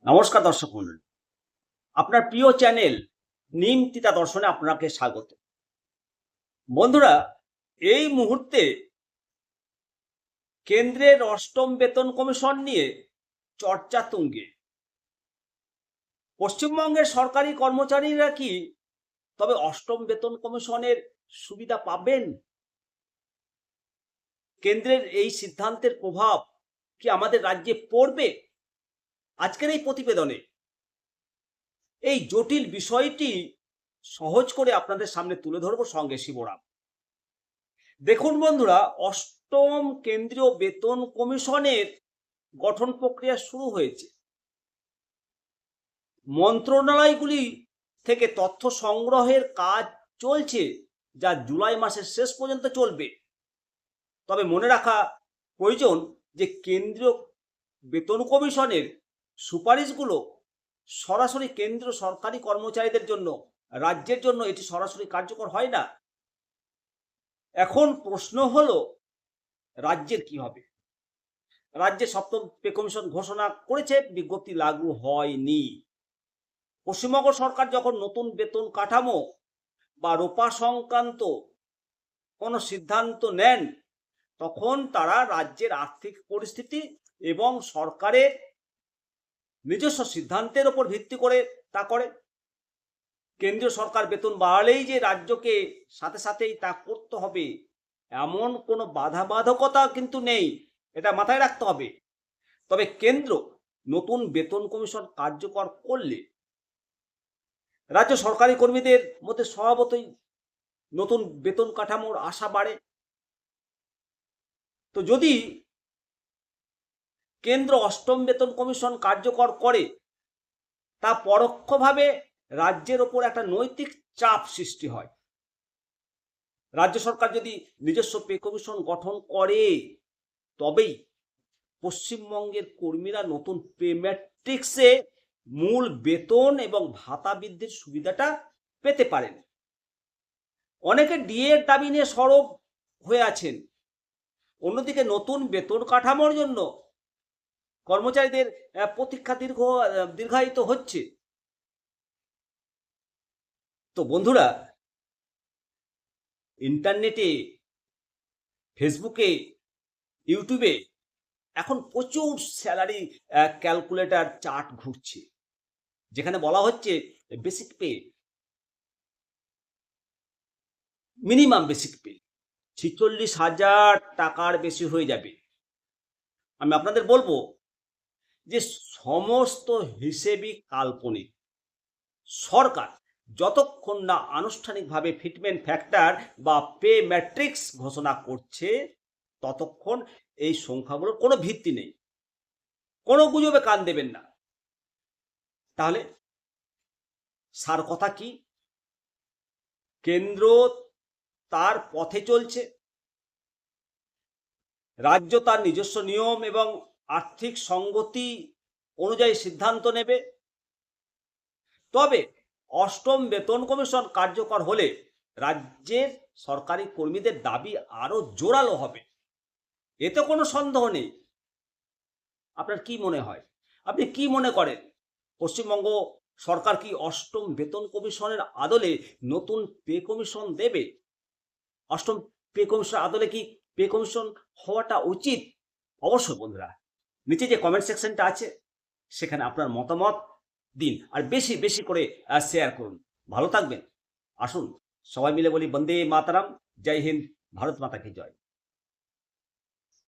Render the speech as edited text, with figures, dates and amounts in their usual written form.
নমস্কার দর্শক মণ্ডলী, আপনার প্রিয় চ্যানেল নিমতিতা দর্শনে আপনাকে স্বাগত। বন্ধুরা, এই মুহূর্তে কেন্দ্রের অষ্টম বেতন কমিশন নিয়ে চর্চা তুঙ্গে। পশ্চিমবঙ্গের সরকারি কর্মচারীরা কি তবে অষ্টম বেতন কমিশনের সুবিধা পাবেন? কেন্দ্রের এই সিদ্ধান্তের প্রভাব কি আমাদের রাজ্যে পড়বে? আজকের এই প্রতিবেদনে এই জটিল বিষয়টি সহজ করে আপনাদের সামনে তুলে ধরব, সঙ্গে শিবরাম। দেখুন বন্ধুরা, অষ্টম কেন্দ্রীয় বেতন কমিশনের গঠন প্রক্রিয়া শুরু হয়েছে। মন্ত্রণালয়গুলি থেকে তথ্য সংগ্রহের কাজ চলছে, যা জুলাই মাসের শেষ পর্যন্ত চলবে। তবে মনে রাখা প্রয়োজন যে কেন্দ্রীয় বেতন কমিশনের সুপারিশগুলো সরাসরি কেন্দ্র সরকারি কর্মচারীদের জন্য, রাজ্যের জন্য এটি সরাসরি কার্যকর হয় না। এখন প্রশ্ন হলো, রাজ্যের কি হবে? রাজ্যে সপ্তম পে কমিশন ঘোষণা করেছে, বিজ্ঞপ্তি লাগু হয়নি। পশ্চিমবঙ্গ সরকার যখন নতুন বেতন কাঠামো বা রোপা সংক্রান্ত কোনো সিদ্ধান্ত নেন, তখন তারা রাজ্যের আর্থিক পরিস্থিতি এবং সরকারের নিজস্ব সিদ্ধান্তের উপর ভিত্তি করে তা করে। কেন্দ্রীয় সরকার বেতন বাড়ালেই যে রাজ্যকে সাথে সাথেই তা করতে হবে এমন কোনো বাধ্যবাধকতা কিন্তু নেই, এটা মাথায় রাখতে হবে। তবে কেন্দ্র নতুন বেতন কমিশন কার্যকর করলে রাজ্য সরকারি কর্মীদের মধ্যে স্বভাবতই নতুন বেতন কাঠামোর আশা বাড়ে। তো যদি কেন্দ্র অষ্টম বেতন কমিশন কার্যকর করে, তা পরোক্ষভাবে রাজ্যের ওপর একটা নৈতিক চাপ সৃষ্টি হয়। রাজ্য সরকার যদি নিজস্ব পে কমিশন গঠন করে, তবেই পশ্চিমবঙ্গের কর্মীরা নতুন পে ম্যাট্রিক্সে মূল বেতন এবং ভাতা বৃদ্ধির সুবিধাটা পেতে পারেন। অনেকে ডিএর দাবি নিয়ে সরব হয়ে আছেন। অন্যদিকে নতুন বেতন কাঠামোর জন্য কর্মচারীদের প্রতীক্ষা দীর্ঘায়িত হচ্ছে। তো বন্ধুরা, ইন্টারনেটে, ফেসবুকে, ইউটিউবে এখন প্রচুর স্যালারি ক্যালকুলেটর চার্ট ঘুরছে, যেখানে বলা হচ্ছে basic pay, minimum basic pay 46,000 টাকার বেশি হয়ে যাবে। আমি আপনাদের বলবো যে সমস্ত হিসেবই কাল্পনিক। সরকার যতক্ষণ না আনুষ্ঠানিকভাবে ফিটমেন্ট ফ্যাক্টর বা পে ম্যাট্রিক্স ঘোষণা করছে, ততক্ষণ এই সংখ্যাগুলোর কোনো ভিত্তি নেই। কোনো গুজবে কান দেবেন না। তাহলে সার কথা কি? কেন্দ্র তার পথে চলছে, রাজ্য তার নিজস্ব নিয়ম এবং আর্থিক সঙ্গতি অনুযায়ী সিদ্ধান্ত নেবে। তবে অষ্টম বেতন কমিশন কার্যকর হলে রাজ্যের সরকারি কর্মীদের দাবি আরো জোরালো হবে, এতে কোনো সন্দেহ নেই। আপনার কি মনে হয়? আপনি কি মনে করেন? পশ্চিমবঙ্গ সরকার কি অষ্টম বেতন কমিশনের আদলে নতুন পে কমিশন দেবে? অষ্টম পে কমিশন আদলে কি পে কমিশন হওয়াটা উচিত? অবশ্যই বন্ধুরা, নিচে যে কমেন্ট সেকশনটা আছে সেখানে আপনার মতামত দিন, আর বেশি বেশি করে শেয়ার করুন। ভালো থাকবেন। আসুন সবাই মিলে বলি বন্দে মাতারাম, জয় হিন্দ, ভারত মাতা কি জয়।